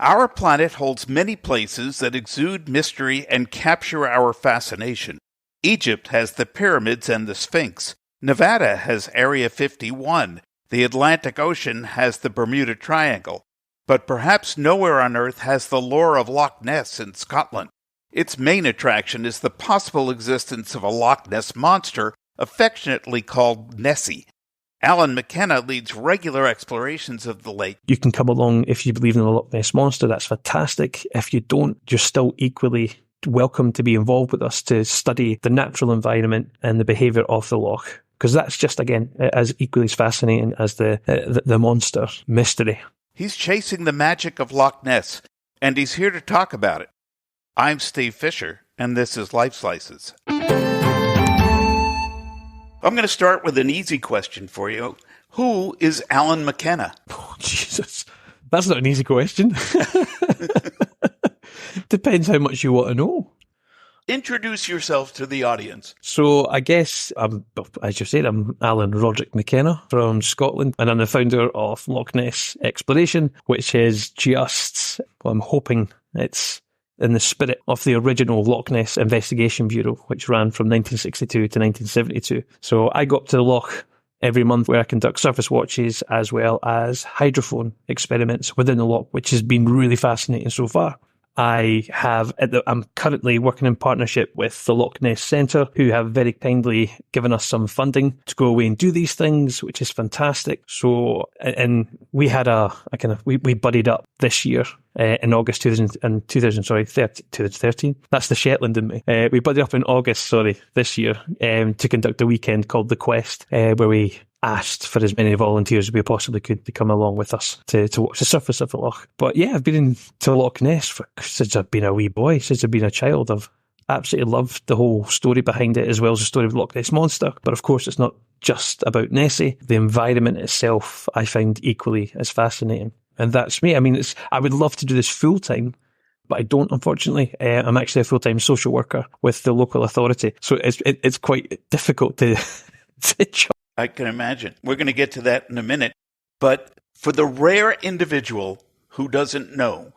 Our planet holds many places that exude mystery and capture our fascination. Egypt has the pyramids and the Sphinx. Nevada has Area 51. The Atlantic Ocean has the Bermuda Triangle. But perhaps nowhere on Earth has the lore of Loch Ness in Scotland. Its main attraction is the possible existence of a Loch Ness monster, affectionately called Nessie. Alan McKenna leads regular explorations of the lake. You can come along if you believe in the Loch Ness monster. That's fantastic. If you don't, you're still equally welcome to be involved with us to study the natural environment and the behaviour of the loch, because that's just, again, as equally as fascinating as the monster mystery. He's chasing the magic of Loch Ness, and he's here to talk about it. I'm Steve Fisher, and this is Life Slices. I'm going to start with an easy question for you. Who is Alan McKenna? Oh, Jesus. That's not an easy question. Depends how much you want to know. Introduce yourself to the audience. So I guess, as you said, I'm Alan Roderick McKenna from Scotland, and I'm the founder of Loch Ness Exploration, which is just, well, I'm hoping it's in the spirit of the original Loch Ness Investigation Bureau, which ran from 1962 to 1972. So I go up to the loch every month where I conduct surface watches as well as hydrophone experiments within the loch, which has been really fascinating so far. I'm currently working in partnership with the Loch Ness Centre, who have very kindly given us some funding to go away and do these things, which is fantastic. So, and we had we buddied up this year in August 2013. That's the Shetland in me. We buddied up in August, this year, to conduct a weekend called The Quest, where we asked for as many volunteers as we possibly could to come along with us to watch the surface of the loch. But yeah, I've been into Loch Ness since I've been a wee boy, since I've been a child. I've absolutely loved the whole story behind it, as well as the story of the Loch Ness Monster. But of course, it's not just about Nessie. The environment itself, I find equally as fascinating. And that's me. I mean, I would love to do this full time, but I don't, unfortunately. I'm actually a full-time social worker with the local authority. So it's quite difficult to job. I can imagine. We're going to get to that in a minute. But for the rare individual who doesn't know,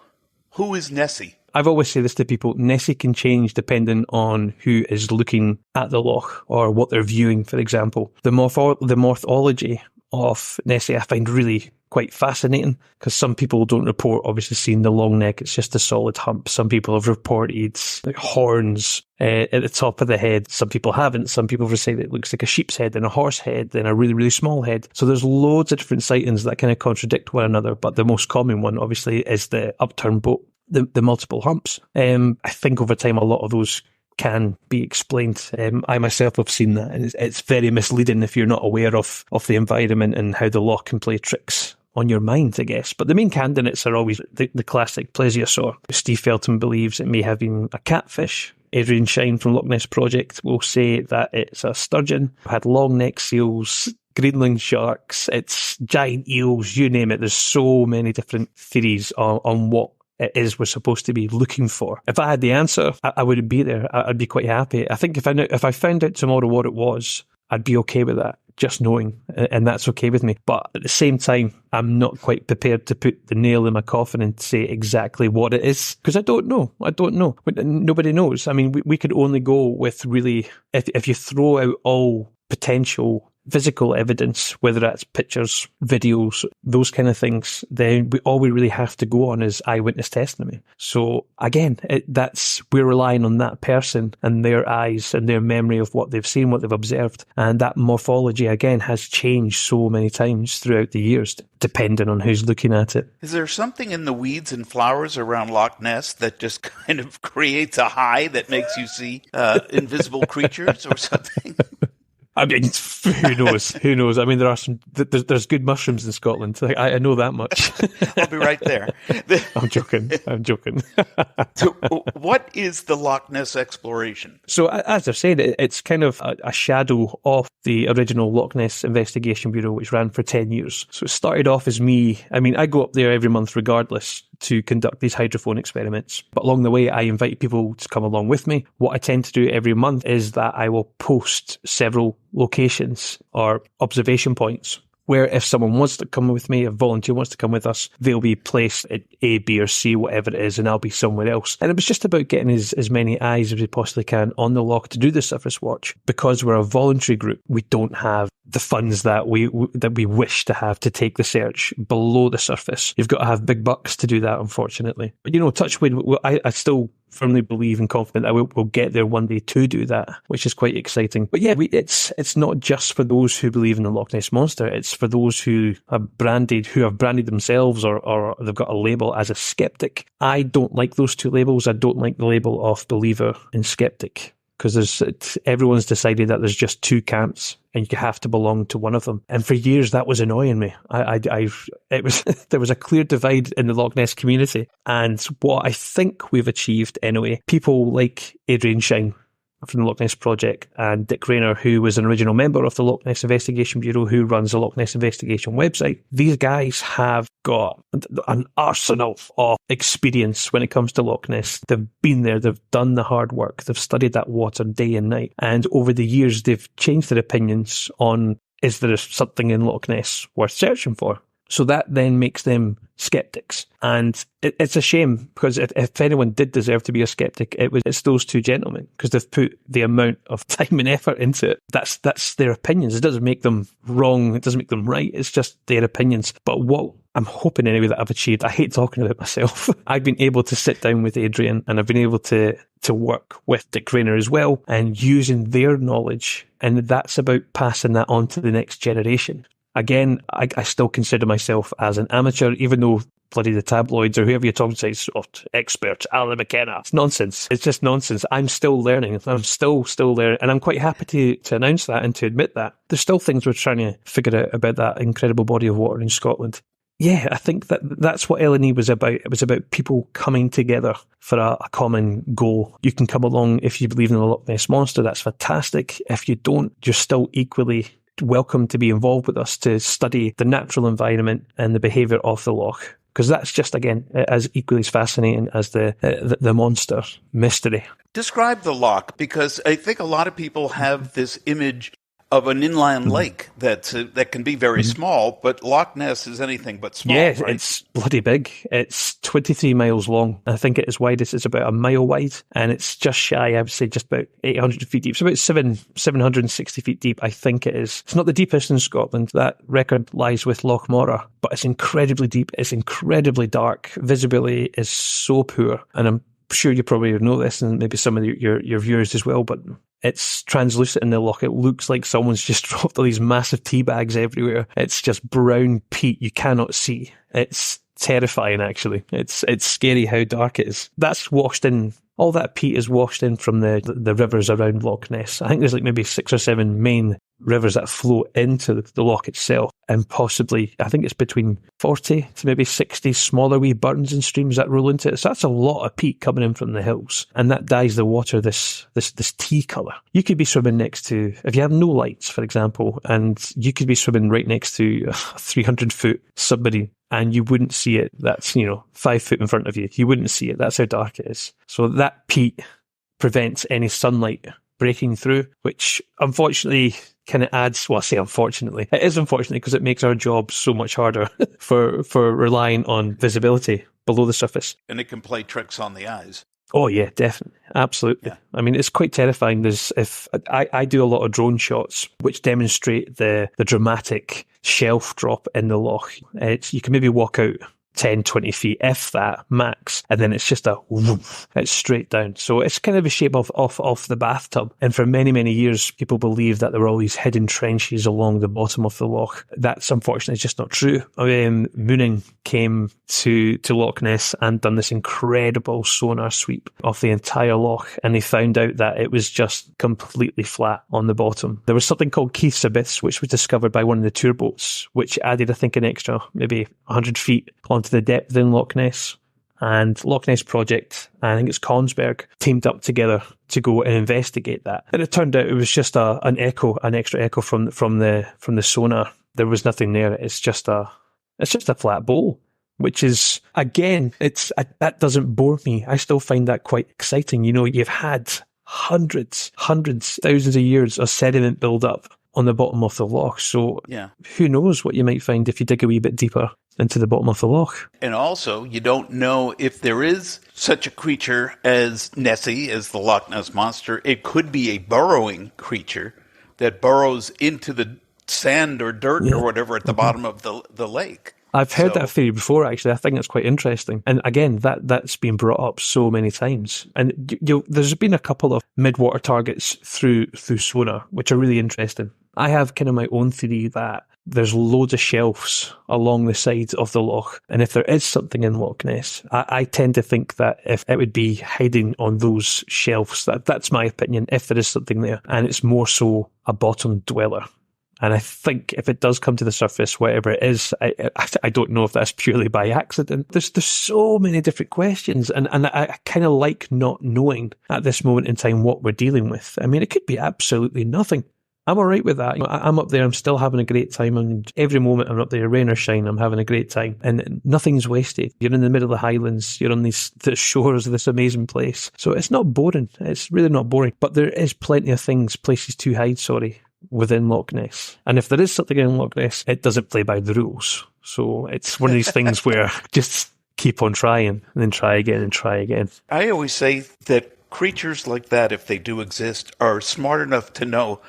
who is Nessie? I've always said this to people. Nessie can change depending on who is looking at the loch or what they're viewing, for example. The morphology of Nessie I find really quite fascinating, because some people don't report obviously seeing the long neck. It's just a solid hump. Some people have reported like horns at the top of the head. Some people haven't. Some people have said it looks like a sheep's head and a horse head and a really, really small head. So there's loads of different sightings that kind of contradict one another. But the most common one obviously is the upturned boat, the multiple humps. I think over time a lot of those can be explained. I myself have seen that, and it's very misleading if you're not aware of the environment and how the loch can play tricks on your mind, I guess. But the main candidates are always the classic plesiosaur. Steve Felton believes it may have been a catfish. Adrian Shine from Loch Ness Project will say that it's a sturgeon. It had long neck seals, Greenland sharks, it's giant eels, you name it. There's so many different theories on what it is we're supposed to be looking for. If I had the answer, I wouldn't be there. I'd be quite happy. I think if I found out tomorrow what it was, I'd be okay with that, just knowing, and that's okay with me. But at the same time, I'm not quite prepared to put the nail in my coffin and say exactly what it is, because I don't know. Nobody knows. I mean, we could only go with really, if you throw out all potential physical evidence, whether that's pictures, videos, those kind of things, then all we really have to go on is eyewitness testimony. So again, we're relying on that person and their eyes and their memory of what they've seen, what they've observed. And that morphology, again, has changed so many times throughout the years, depending on who's looking at it. Is there something in the weeds and flowers around Loch Ness that just kind of creates a high that makes you see invisible creatures or something? I mean, who knows? Who knows? I mean, there's good mushrooms in Scotland. I know that much. I'll be right there. I'm joking. So, what is the Loch Ness exploration? So, as I've said, it's kind of a shadow of the original Loch Ness Investigation Bureau, which ran for 10 years. So it started off as me. I mean, I go up there every month regardless to conduct these hydrophone experiments. But along the way, I invite people to come along with me. What I tend to do every month is that I will post several locations or observation points where if someone wants to come with me, a volunteer wants to come with us, they'll be placed at A, B or C, whatever it is, and I'll be somewhere else. And it was just about getting as many eyes as we possibly can on the loch to do the surface watch. Because we're a voluntary group, we don't have the funds that we wish to have to take the search below the surface. You've got to have big bucks to do that, unfortunately. But, touch wood, I still firmly believe and confident that we'll get there one day to do that, which is quite exciting. But yeah, it's not just for those who believe in the Loch Ness Monster. It's for those who have branded themselves or they've got a label as a skeptic. I don't like those two labels. I don't like the label of believer and skeptic, because everyone's decided that there's just two camps and you have to belong to one of them. And for years that was annoying me. There was a clear divide in the Loch Ness community. And what I think we've achieved anyway, people like Adrian Shine from the Loch Ness Project and Dick Rayner, who was an original member of the Loch Ness Investigation Bureau, who runs the Loch Ness Investigation website. These guys have got an arsenal of experience when it comes to Loch Ness. They've been there, they've done the hard work, they've studied that water day and night. And over the years, they've changed their opinions on, is there something in Loch Ness worth searching for? So that then makes them skeptics. And it's a shame, because if anyone did deserve to be a skeptic, it's those two gentlemen, because they've put the amount of time and effort into it. That's their opinions. It doesn't make them wrong. It doesn't make them right. It's just their opinions. But what I'm hoping anyway that I've achieved, I hate talking about myself. I've been able to sit down with Adrian, and I've been able to work with Dick Rayner as well, and using their knowledge. And that's about passing that on to the next generation. Again, I still consider myself as an amateur, even though bloody the tabloids or whoever you're talking to is expert, Alan McKenna. It's nonsense. It's just nonsense. I'm still learning. I'm still learning. And I'm quite happy to announce that and to admit that. There's still things we're trying to figure out about that incredible body of water in Scotland. Yeah, I think that's what LNE was about. It was about people coming together for a common goal. You can come along if you believe in the Loch Ness Monster. That's fantastic. If you don't, you're still equally welcome to be involved with us to study the natural environment and the behaviour of the loch, because that's just, again, as equally as fascinating as the monster mystery. Describe the loch, because I think a lot of people have this image of an inland lake that can be very small, but Loch Ness is anything but small. Yeah, right? It's bloody big. It's 23 miles long. I think at its widest it's about a mile wide, and it's just shy, I would say, just about 800 feet deep. It's about 760 feet deep, I think it is. It's not the deepest in Scotland. That record lies with Loch Morra, but it's incredibly deep. It's incredibly dark. Visibility is so poor, and I'm sure you probably know this, and maybe some of your viewers as well, but it's translucent in the loch. It looks like someone's just dropped all these massive tea bags everywhere. It's just brown peat you cannot see. It's terrifying, actually. It's scary how dark it is. That's washed in. All that peat is washed in from the rivers around Loch Ness. I think there's like maybe 6 or 7 main rivers that flow into the loch itself, and possibly, I think it's between 40 to maybe 60 smaller wee burns and streams that roll into it. So that's a lot of peat coming in from the hills, and that dyes the water this tea colour. You could be swimming next to, if you have no lights, for example, and you could be swimming right next to a 300-foot submarine, and you wouldn't see it. That's, 5 foot in front of you. You wouldn't see it. That's how dark it is. So that peat prevents any sunlight breaking through, which unfortunately kind of adds, well, I say unfortunately, it is unfortunately because it makes our job so much harder for relying on visibility below the surface. And it can play tricks on the eyes. Oh yeah, definitely. Absolutely. Yeah. I mean, it's quite terrifying. I do a lot of drone shots which demonstrate the dramatic shelf drop in the loch. You can maybe walk out 10, 20 feet, if that, max, and then it's just it's straight down. So it's kind of a shape of the bathtub. And for many, many years, people believed that there were all these hidden trenches along the bottom of the loch. That's unfortunately just not true. Mooning came to Loch Ness and done this incredible sonar sweep of the entire loch, and they found out that it was just completely flat on the bottom. There was something called Keith's Abyss, which was discovered by one of the tour boats, which added, I think, an extra maybe 100 feet onto the depth in Loch Ness. And Loch Ness Project, I think it's Consberg, teamed up together to go and investigate that. And it turned out it was just an extra echo from the sonar. There was nothing there. It's just a flat bowl, which is, again, that doesn't bore me. I still find that quite exciting. You've had hundreds, thousands of years of sediment build up, on the bottom of the loch. So Yeah. who knows what you might find if you dig a wee bit deeper into the bottom of the loch. And also, you don't know if there is such a creature as Nessie, as the Loch Ness Monster. It could be a burrowing creature that burrows into the sand or dirt or whatever at the bottom of the lake. I've heard that theory before, actually. I think it's quite interesting. And again, that's been brought up so many times. And there's been a couple of mid-water targets through sonar, which are really interesting. I have kind of my own theory that there's loads of shelves along the sides of the loch. And if there is something in Loch Ness, I tend to think that if it would be hiding on those shelves, that's my opinion, if there is something there. And it's more so a bottom dweller. And I think if it does come to the surface, whatever it is, I don't know if that's purely by accident. There's so many different questions, and I kind of like not knowing at this moment in time what we're dealing with. I mean, it could be absolutely nothing. I'm all right with that. I'm up there. I'm still having a great time. And every moment I'm up there, rain or shine, I'm having a great time. And nothing's wasted. You're in the middle of the Highlands. You're on the shores of this amazing place. So it's not boring. It's really not boring. But there is plenty of places to hide, within Loch Ness. And if there is something in Loch Ness, it doesn't play by the rules. So it's one of these things where just keep on trying and then try again and try again. I always say that creatures like that, if they do exist, are smart enough to know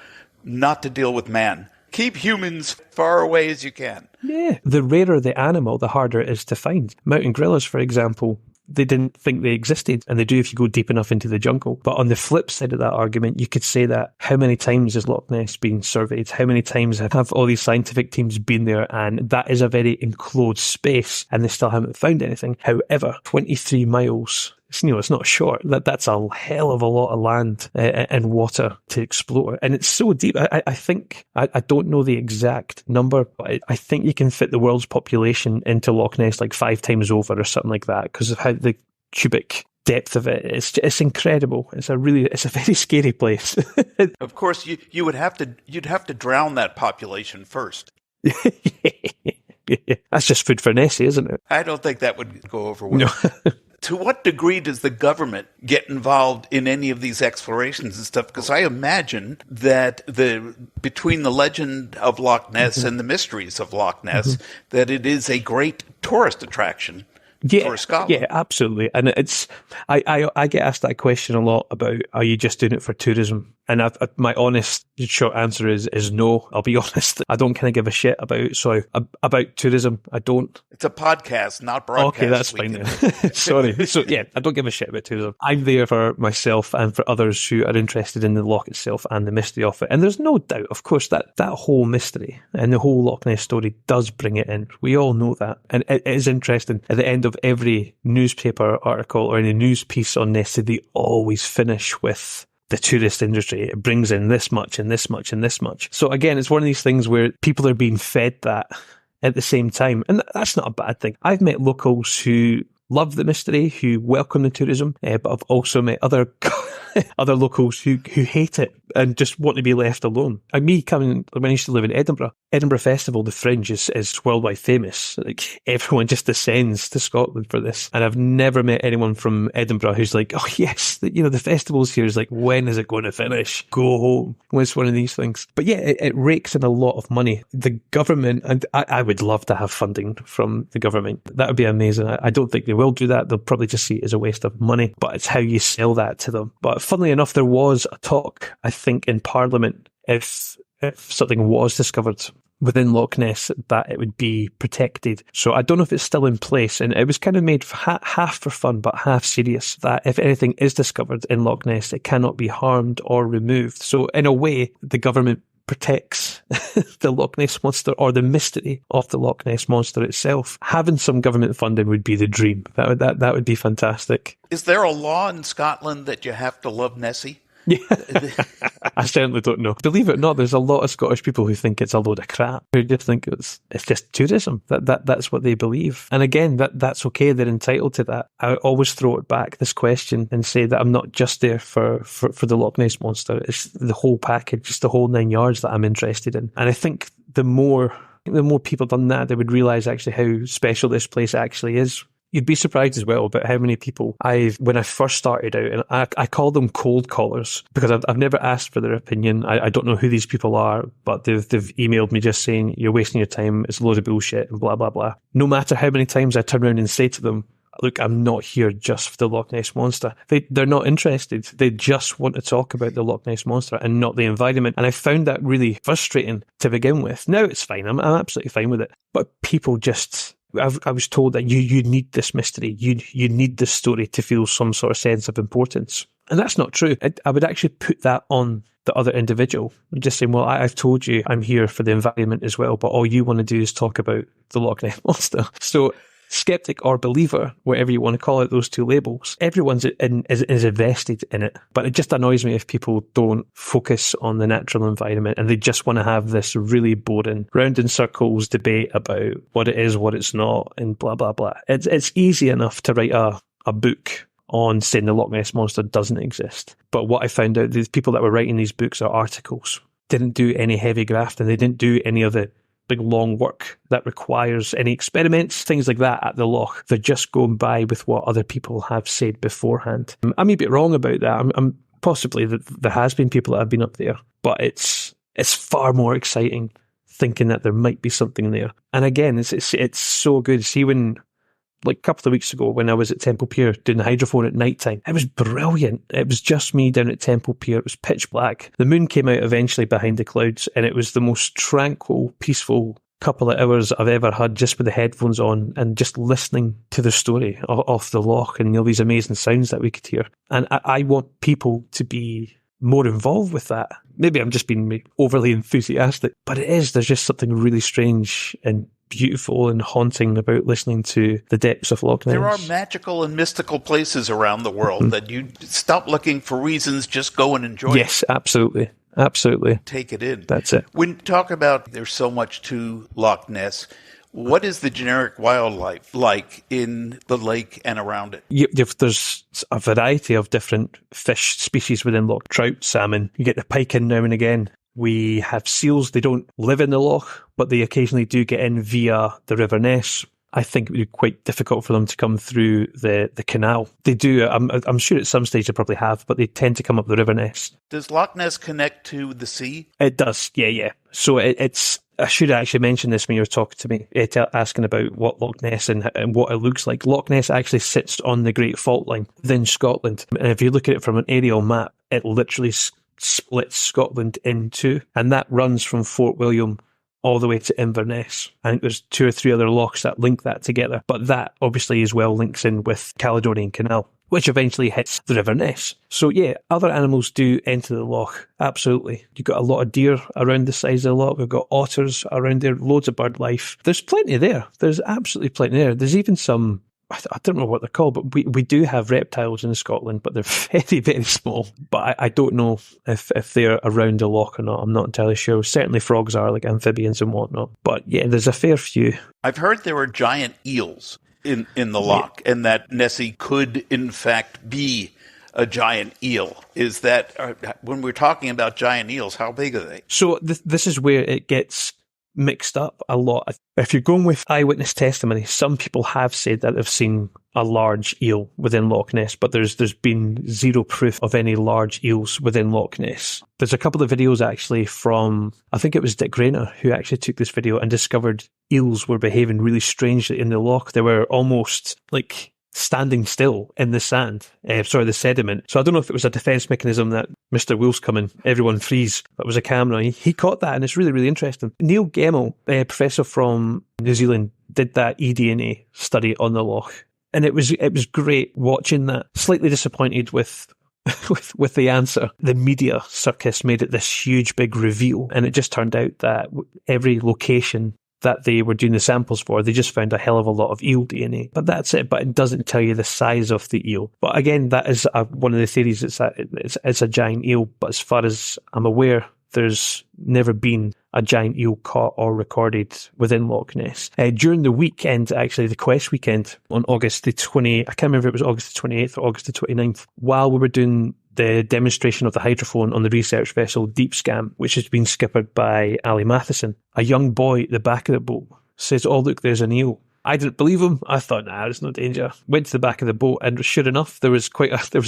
not to deal with man. Keep humans far away as you can. Yeah. The rarer the animal, the harder it is to find. Mountain gorillas, for example, they didn't think they existed, and they do if you go deep enough into the jungle. But on the flip side of that argument, you could say that how many times has Loch Ness been surveyed? How many times have all these scientific teams been there? And that is a very enclosed space, and they still haven't found anything. However, 23 miles, it's not short. That's a hell of a lot of land and water to explore. And it's so deep. I think, I don't know the exact number, but I think you can fit the world's population into Loch Ness like 5 times over or something like that because of how the cubic depth of it. It's incredible. It's a very scary place. Of course, you'd have to drown that population first. That's just food for Nessie, isn't it? I don't think that would go over well. No. To what degree does the government get involved in any of these explorations and stuff? Because I imagine that between the legend of Loch Ness and the mysteries of Loch Ness, that it is a great tourist attraction for Scotland. Yeah, absolutely. And I get asked that question a lot about, are you just doing it for tourism? And my honest short answer is no. I'll be honest. I don't kind of give a shit about tourism. I don't. It's a podcast, not broadcast. Okay, that's fine then. Sorry. So yeah, I don't give a shit about tourism. I'm there for myself and for others who are interested in the loch itself and the mystery of it. And there's no doubt, of course, that whole mystery and the whole Loch Ness story does bring it in. We all know that. And it is interesting. At the end of every newspaper article or any news piece on Nessie, they always finish with the tourist industry. It brings in this much and this much and this much. So again, it's one of these things where people are being fed that at the same time. And that's not a bad thing. I've met locals who love the mystery, who welcome the tourism, but I've also met other locals who hate it and just want to be left alone. Like me when I used to live in Edinburgh Festival, the Fringe is worldwide famous. Like everyone just descends to Scotland for this. And I've never met anyone from Edinburgh who's like, oh yes, the festival's here. Is like, when is it going to finish? Go home. Well, it's one of these things. But yeah, it rakes in a lot of money. The government, and I would love to have funding from the government. That would be amazing. I don't think they will do that. They'll probably just see it as a waste of money, but it's how you sell that to them. But funnily enough, there was a talk, I think, in Parliament, if something was discovered within Loch Ness, that it would be protected. So I don't know if it's still in place, and it was kind of made half for fun but half serious, that if anything is discovered in Loch Ness, it cannot be harmed or removed. So in a way, the government protects the Loch Ness Monster, or the mystery of the Loch Ness Monster itself. Having some government funding would be the dream. That would be fantastic. Is there a law in Scotland that you have to love Nessie? Yeah. I certainly don't know. Believe it or not, there's a lot of Scottish people who think it's a load of crap, who just think it's just tourism. That's what they believe. And again, that's okay. They're entitled to that. I always throw it back, this question, and say that I'm not just there for the Loch Ness Monster. It's the whole package, just the whole 9 yards that I'm interested in. And I think the more people done that, they would realise actually how special this place actually is. You'd be surprised as well about how many people when I first started out, and I call them cold callers because I've never asked for their opinion. I don't know who these people are, but they've emailed me just saying, you're wasting your time, it's loads of bullshit and blah, blah, blah. No matter how many times I turn around and say to them, look, I'm not here just for the Loch Ness Monster. They're not interested. They just want to talk about the Loch Ness Monster and not the environment. And I found that really frustrating to begin with. Now it's fine. I'm absolutely fine with it. But people just... I was told that you need this mystery. You need this story to feel some sort of sense of importance. And that's not true. I would actually put that on the other individual. Just saying, well, I've told you I'm here for the environment as well, but all you want to do is talk about the Loch Ness Monster. So skeptic or believer, whatever you want to call it, those two labels, everyone's is invested in it. But it just annoys me if people don't focus on the natural environment and they just want to have this really boring round in circles debate about what it is, what it's not, and blah, blah, blah. It's easy enough to write a book on saying the Loch Ness Monster doesn't exist. But what I found out, the people that were writing these books or articles didn't do any heavy grafting. They didn't do any of the big long work that requires any experiments, things like that at the Loch. They're just going by with what other people have said beforehand. I may be wrong about that. I'm possibly that there has been people that have been up there, but it's far more exciting thinking that there might be something there. And again, it's so good. See, when like a couple of weeks ago when I was at Temple Pier doing the hydrophone at night time, it was brilliant. It was just me down at Temple Pier. It was pitch black. The moon came out eventually behind the clouds, and it was the most tranquil, peaceful couple of hours I've ever had just with the headphones on and just listening to the story of the Loch and these amazing sounds that we could hear. And I want people to be more involved with that. Maybe I'm just being overly enthusiastic, but there's just something really strange and beautiful and haunting about listening to the depths of Loch Ness. There are magical and mystical places around the world that you stop looking for reasons, just go and enjoy. Yes, absolutely. Absolutely. Take it in. That's it. When you talk about there's so much to Loch Ness, what is the generic wildlife like in the lake and around it? There's a variety of different fish species within Loch. Trout, salmon. You get the pike in now and again. We have seals. They don't live in the loch, but they occasionally do get in via the River Ness. I think it would be quite difficult for them to come through the canal. They do. I'm sure at some stage they probably have, but they tend to come up the River Ness. Does Loch Ness connect to the sea? It does, yeah. So it's... I should actually mention this when you were talking to me, asking about what Loch Ness and what it looks like. Loch Ness actually sits on the Great Fault Line within Scotland. And if you look at it from an aerial map, it literally splits Scotland in two. And that runs from Fort William all the way to Inverness. I think there's 2 or 3 other lochs that link that together. But that obviously as well links in with Caledonian Canal, which eventually hits the River Ness. So yeah, other animals do enter the loch, absolutely. You've got a lot of deer around the sides of the loch. We've got otters around there, loads of bird life. There's plenty there. There's absolutely plenty there. There's even some, I don't know what they're called, but we do have reptiles in Scotland, but they're very, very small. But I don't know if they're around the loch or not. I'm not entirely sure. Certainly frogs are, like amphibians and whatnot. But yeah, there's a fair few. I've heard there are giant eels in the loch, and that Nessie could in fact be a giant eel. Is that, when we're talking about giant eels, how big are they? So this is where it gets mixed up a lot. If you're going with eyewitness testimony, some people have said that they've seen a large eel within Loch Ness, but there's been zero proof of any large eels within Loch Ness. There's a couple of videos actually from, I think it was Dick Rayner who actually took this video and discovered eels were behaving really strangely in the loch. They were almost like standing still in the sand, the sediment. So I don't know if it was a defence mechanism that Mr. Wolf's coming, everyone freeze. That was a camera. He caught that, and it's really, really interesting. Neil Gemmell, a professor from New Zealand, did that eDNA study on the loch, and it was great watching that. Slightly disappointed with the answer. The media circus made it this huge big reveal, and it just turned out that every location that they were doing the samples for, they just found a hell of a lot of eel DNA. But that's it. But it doesn't tell you the size of the eel. But again, that is one of the theories. It's a giant eel. But as far as I'm aware, there's never been a giant eel caught or recorded within Loch Ness. During the weekend, actually, the Quest weekend on August the 20th, I can't remember if it was August the 28th or August the 29th, while we were doing the demonstration of the hydrophone on the research vessel Deep Scam, which has been skippered by Ali Matheson, a young boy at the back of the boat says, "Oh, look, there's an eel." I didn't believe him. I thought, nah, there's no danger. Went to the back of the boat, and sure enough, there was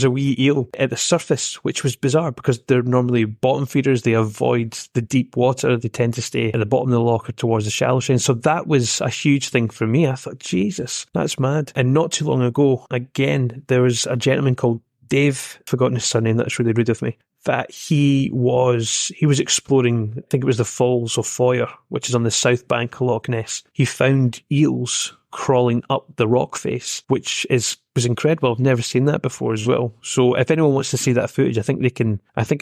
a wee eel at the surface, which was bizarre because they're normally bottom feeders. They avoid the deep water. They tend to stay at the bottom of the loch or towards the shallow stream. So that was a huge thing for me. I thought, Jesus, that's mad. And not too long ago, again, there was a gentleman called Dave, forgotten his surname, that's really rude of me, that he was exploring, I think it was the Falls of Foyer, which is on the south bank of Loch Ness. He found eels crawling up the rock face, which was incredible. I've never seen that before as well. So if anyone wants to see that footage, I think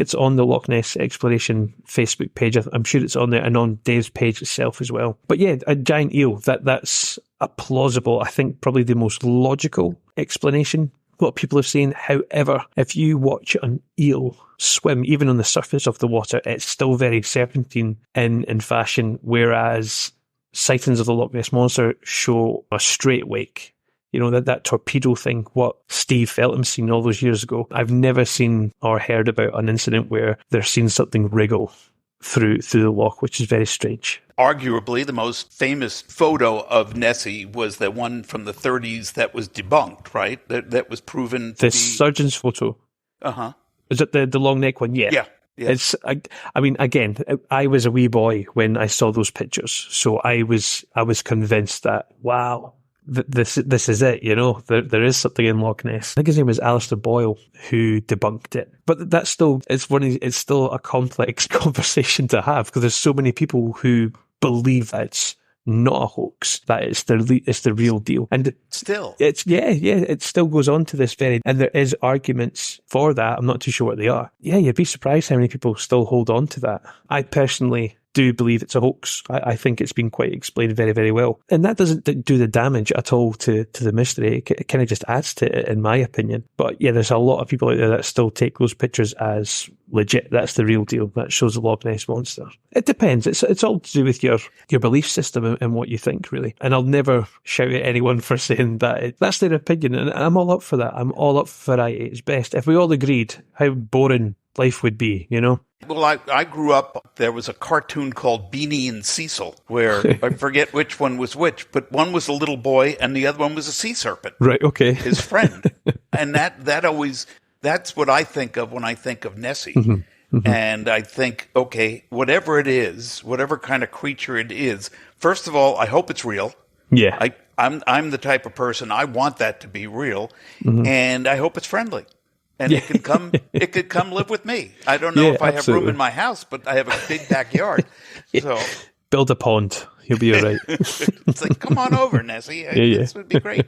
it's on the Loch Ness Exploration Facebook page. I'm sure it's on there and on Dave's page itself as well. But yeah, a giant eel, that's a plausible, I think probably the most logical explanation what people have seen. However, if you watch an eel swim, even on the surface of the water, it's still very serpentine in fashion, whereas sightings of the Loch Ness Monster show a straight wake. You know, that torpedo thing, what Steve Feltham seen all those years ago. I've never seen or heard about an incident where they're seeing something wriggle through the loch, which is very strange. Arguably, the most famous photo of Nessie was the one from the 30s that was debunked, right? That was proven to be... The surgeon's photo? Uh-huh. Is it the long neck one? Yeah. Yeah. It's, I mean, again, I was a wee boy when I saw those pictures, so I was convinced that, wow, this is it, you know, there is something in Loch Ness. I think his name was Alistair Boyle who debunked it. But that's still, it's still a complex conversation to have because there's so many people who believe that it's not a hoax, that it's the real deal. And still, it still goes on to this and there is arguments for that. I'm not too sure what they are. Yeah, you'd be surprised how many people still hold on to that. I personally do believe it's a hoax. I think it's been quite explained very, very well. And that doesn't do the damage at all to the mystery. It kind of just adds to it, in my opinion. But yeah, there's a lot of people out there that still take those pictures as legit. That's the real deal. That shows the Loch Ness Monster. It depends. It's all to do with your belief system and what you think, really. And I'll never shout at anyone for saying that. That's their opinion. And I'm all up for that. I'm all up for variety. It's best. If we all agreed, how boring life would be, you know? Well, I grew up, there was a cartoon called Beanie and Cecil, where I forget which one was which, but one was a little boy and the other one was a sea serpent. Right, okay. His friend. And that's what I think of when I think of Nessie. Mm-hmm. Mm-hmm. And I think, okay, whatever it is, whatever kind of creature it is, first of all, I hope it's real. Yeah. I'm the type of person, I want that to be real, mm-hmm. and I hope it's friendly. And it could come live with me. I don't know if I have room in my house, but I have a big backyard. So build a pond. You'll be all right. It's like, come on over, Nessie. This would be great.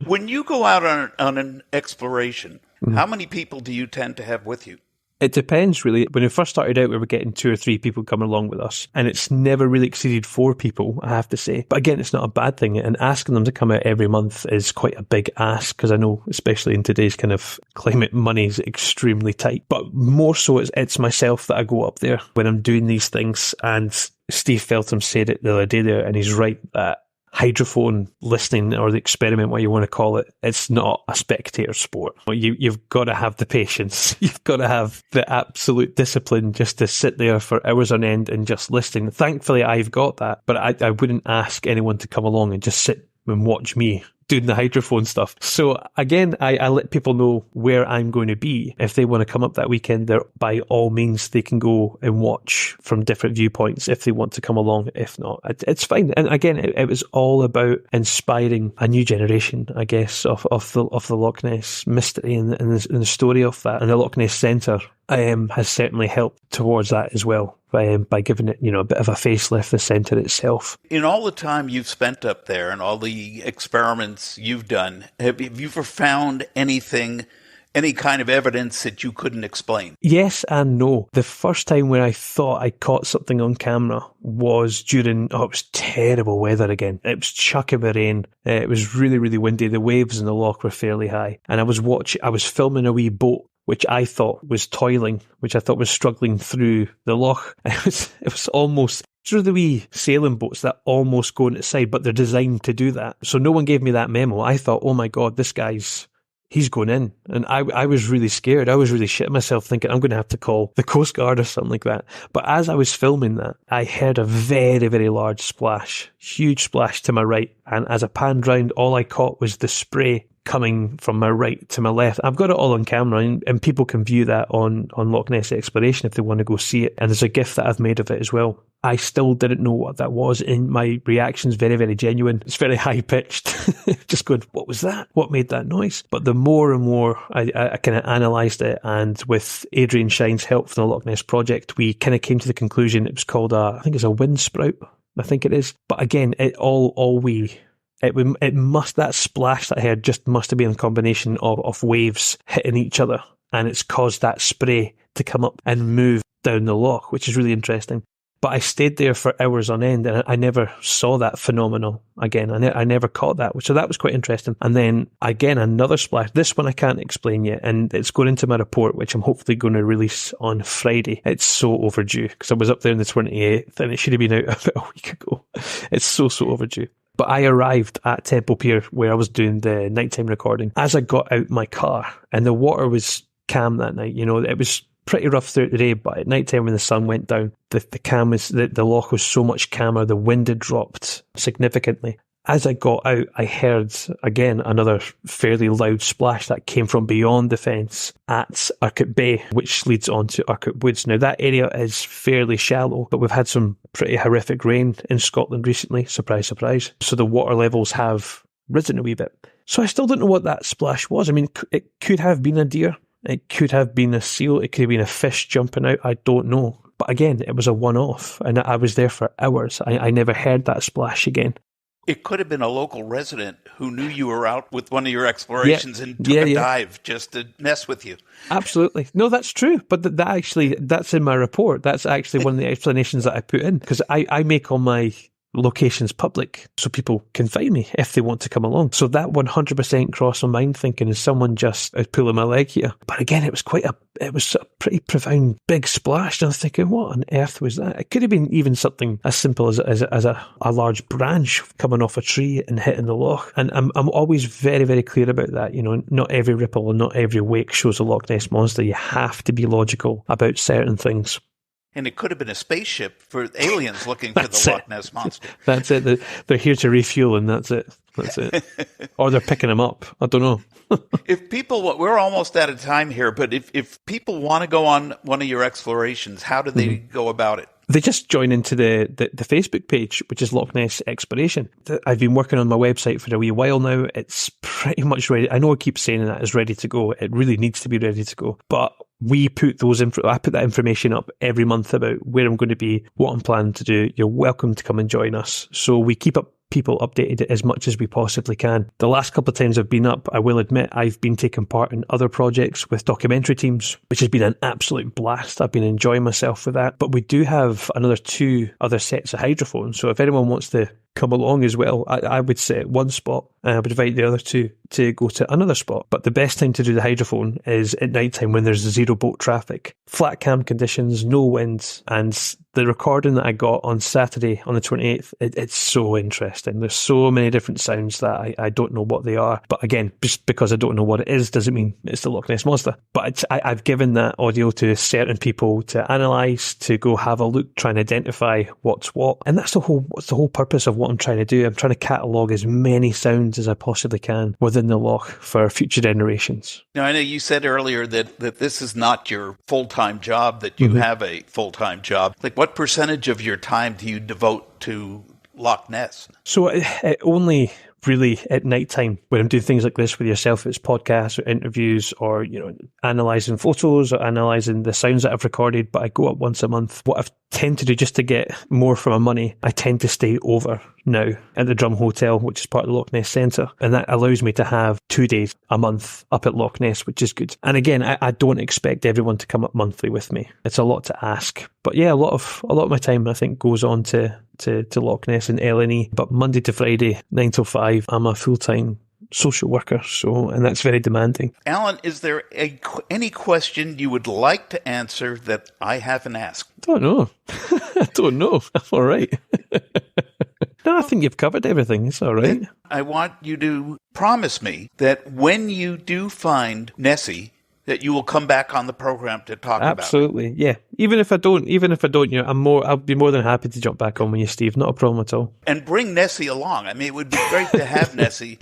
When you go out on an exploration, mm-hmm. how many people do you tend to have with you? It depends, really. When we first started out, we were getting 2 or 3 people coming along with us, and it's never really exceeded 4 people, I have to say. But again, it's not a bad thing, and asking them to come out every month is quite a big ask, because I know, especially in today's kind of climate, money is extremely tight. But more so, it's myself that I go up there when I'm doing these things, and Steve Feltham said it the other day there, and he's right that hydrophone listening, or the experiment, what you want to call it, it's not a spectator sport. You've got to have the patience. You've got to have the absolute discipline just to sit there for hours on end and just listening. Thankfully, I've got that, but I wouldn't ask anyone to come along and just sit and watch me doing the hydrophone stuff. So again, I let people know where I'm going to be. If they want to come up that weekend, by all means, they can go and watch from different viewpoints if they want to come along. If not, it's fine. And again, it was all about inspiring a new generation, I guess, of the Loch Ness mystery and the story of that. And the Loch Ness Centre has certainly helped towards that as well, by giving it, a bit of a facelift, the centre itself. In all the time you've spent up there and all the experiments you've done, have you ever found anything, any kind of evidence that you couldn't explain? Yes and no. The first time when I thought I caught something on camera was during, it was terrible weather again. It was chucking with rain. It was really, really windy. The waves in the loch were fairly high. And I was filming a wee boat, which I thought was toiling, which I thought was struggling through the loch. It was almost through the wee sailing boats that almost go into sight, but they're designed to do that. So no one gave me that memo. I thought, oh my God, this guy's he's going in. And I was really scared. I was really shitting myself thinking I'm going to have to call the Coast Guard or something like that. But as I was filming that, I heard a very, very large splash, huge splash to my right. And as I panned round, all I caught was the spray coming from my right to my left. I've got it all on camera, and people can view that on Loch Ness Exploration if they want to go see it. And there's a GIF that I've made of it as well. I still didn't know what that was, and my reaction's very, very genuine. It's very high-pitched. Just going, what was that? What made that noise? But the more and more I kind of analysed it, and with Adrian Shine's help from the Loch Ness Project, we kind of came to the conclusion it was called I think it's a wind sprout. I think it is. But again, that splash that I heard just must have been a combination of waves hitting each other, and it's caused that spray to come up and move down the loch, which is really interesting. But I stayed there for hours on end, and I never saw that phenomenon again. I never caught that, so that was quite interesting. And then again, another splash. This one I can't explain yet, and it's going into my report, which I'm hopefully going to release on Friday. It's so overdue because I was up there on the 28th, and it should have been out about a week ago. It's so overdue. But I arrived at Temple Pier where I was doing the nighttime recording. As I got out my car, and the water was calm that night, it was pretty rough throughout the day, but at night time when the sun went down, the loch was so much calmer. The wind had dropped significantly. As I got out, I heard again another fairly loud splash that came from beyond the fence at Urquhart Bay, which leads on to Urquhart Woods. Now that area is fairly shallow, but we've had some pretty horrific rain in Scotland recently. Surprise, surprise. So the water levels have risen a wee bit. So I still don't know what that splash was. I mean, it could have been a deer. It could have been a seal. It could have been a fish jumping out. I don't know. But again, it was a one-off, and I was there for hours. I never heard that splash again. It could have been a local resident who knew you were out with one of your explorations and took a dive just to mess with you. Absolutely. No, that's true. But that's in my report. That's actually one of the explanations that I put in, because I make all my locations public so people can find me if they want to come along. So that 100% crossed my mind, thinking, is someone just pulling my leg here? But again, it was a pretty profound big splash, and I was thinking, what on earth was that? It could have been even something as simple as a large branch coming off a tree and hitting the loch. And I'm always very, very clear about that. Not every ripple and not every wake shows a Loch Ness monster. You have to be logical about certain things. And it could have been a spaceship for aliens looking for the Loch Ness Monster. That's it. They're here to refuel, and that's it. Or they're picking them up. I don't know. If people, we're almost out of time here, but if people want to go on one of your explorations, how do they go about it? They just join into the Facebook page, which is Loch Ness Exploration. I've been working on my website for a wee while now. It's pretty much ready. I know I keep saying that it's ready to go. It really needs to be ready to go. But I put that information up every month about where I'm going to be, what I'm planning to do. You're welcome to come and join us. So we keep people updated as much as we possibly can. The last couple of times I've been up, I will admit, I've been taking part in other projects with documentary teams, which has been an absolute blast. I've been enjoying myself with that. But we do have another 2 other sets of hydrophones. So if anyone wants to come along as well, I would sit at one spot, and I would invite the other 2 to go to another spot. But the best time to do the hydrophone is at night time when there's zero boat traffic, flat cam conditions, no wind. And the recording that I got on Saturday on the 28th, it's so interesting. There's so many different sounds that I don't know what they are. But again, just because I don't know what it is doesn't mean it's the Loch Ness Monster. But I've given that audio to certain people to analyse, to go have a look, try and identify what's what. And that's the whole purpose of what I'm trying to do. I'm trying to catalogue as many sounds as I possibly can within the loch for future generations. Now, I know you said earlier that this is not your full-time job, that you have a full-time job. Like, what percentage of your time do you devote to Loch Ness? So it only really at night time when I'm doing things like this with yourself, it's podcasts or interviews or, analysing photos or analysing the sounds that I've recorded, but I go up once a month. What I tend to do just to get more for my money, I tend to stay over now at the Drum Hotel, which is part of the Loch Ness Centre. And that allows me to have 2 days a month up at Loch Ness, which is good. And again, I don't expect everyone to come up monthly with me. It's a lot to ask. But yeah, a lot of my time, I think, goes on to Loch Ness and LNE. But Monday to Friday, 9 till 5, I'm a full-time social worker, and that's very demanding. Alan, is there any question you would like to answer that I haven't asked? I don't know. I'm all right. No, I think you've covered everything. It's all right. I want you to promise me that when you do find Nessie, that you will come back on the program to talk about it. Absolutely, yeah. Even if I don't, I'll be more than happy to jump back on with you, Steve. Not a problem at all. And bring Nessie along. I mean, it would be great to have Nessie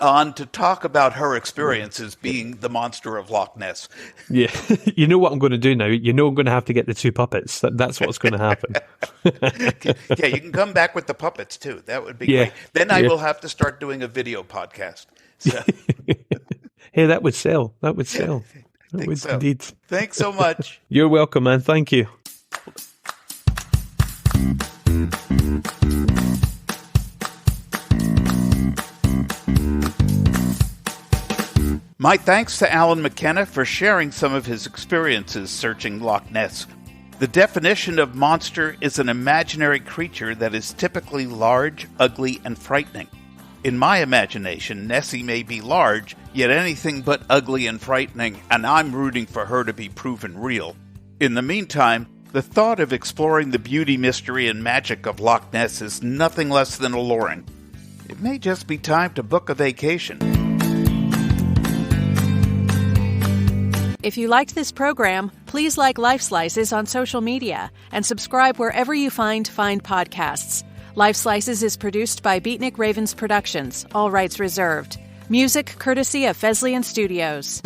on to talk about her experiences being the monster of Loch Ness. Yeah, you know what I'm going to do now. You know I'm going to have to get the 2 puppets. That's what's going to happen. Yeah, you can come back with the puppets too. That would be great. Then I will have to start doing a video podcast. So. Hey, that would sell. That would indeed. Thanks so much. You're welcome, man. Thank you. My thanks to Alan McKenna for sharing some of his experiences searching Loch Ness. The definition of monster is an imaginary creature that is typically large, ugly, and frightening. In my imagination, Nessie may be large, yet anything but ugly and frightening, and I'm rooting for her to be proven real. In the meantime, the thought of exploring the beauty, mystery, and magic of Loch Ness is nothing less than alluring. It may just be time to book a vacation. If you liked this program, please like Life Slices on social media and subscribe wherever you find podcasts. Life Slices is produced by Beatnik Ravens Productions, all rights reserved. Music courtesy of Fesleyan Studios.